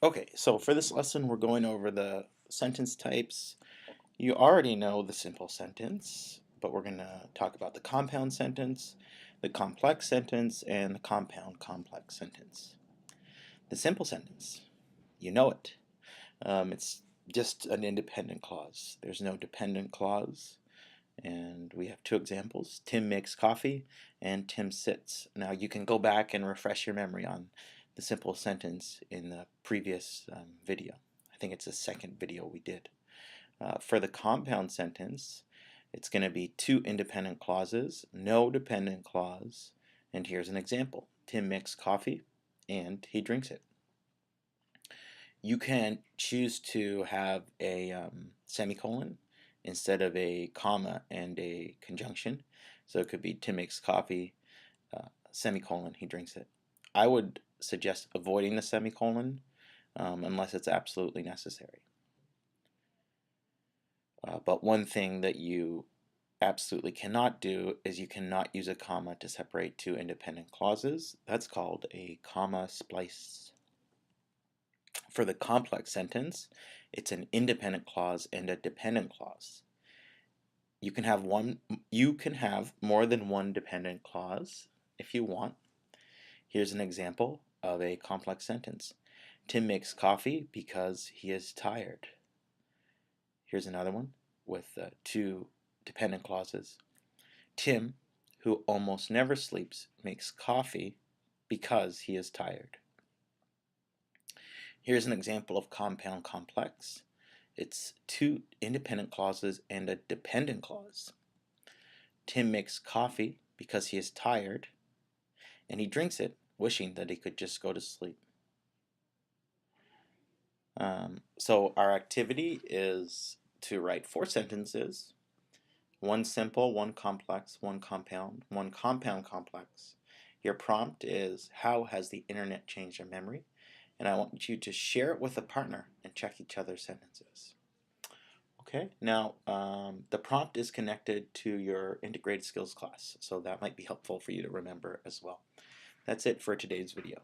Okay, so for this lesson, we're going over the sentence types. You already know the simple sentence, but we're going to talk about the compound sentence, the complex sentence, and the compound complex sentence. The simple sentence, you know it. It's just an independent clause. There's no dependent clause. And we have two examples. Tim makes coffee and Tim sits. Now you can go back and refresh your memory on the simple sentence in the previous video. I think it's the second video we did. For the compound sentence, it's going to be two independent clauses, no dependent clause, and here's an example. Tim makes coffee and he drinks it. You can choose to have a semicolon instead of a comma and a conjunction. So it could be Tim makes coffee, semicolon, he drinks it. I would suggest avoiding the semicolon unless it's absolutely necessary. But one thing that you absolutely cannot do is you cannot use a comma to separate two independent clauses. That's called a comma splice. For the complex sentence, it's an independent clause and a dependent clause. You can have more than one dependent clause if you want. Here's an example of a complex sentence. Tim makes coffee because he is tired. Here's another one with two dependent clauses. Tim, who almost never sleeps, makes coffee because he is tired. Here's an example of compound complex. It's two independent clauses and a dependent clause. Tim makes coffee because he is tired, and he drinks it wishing that he could just go to sleep. So our activity is to write 4 sentences, one simple, one complex, one compound complex. Your prompt is, how has the internet changed your memory? And I want you to share it with a partner and check each other's sentences. Okay, now the prompt is connected to your integrated skills class, so that might be helpful for you to remember as well. That's it for today's video.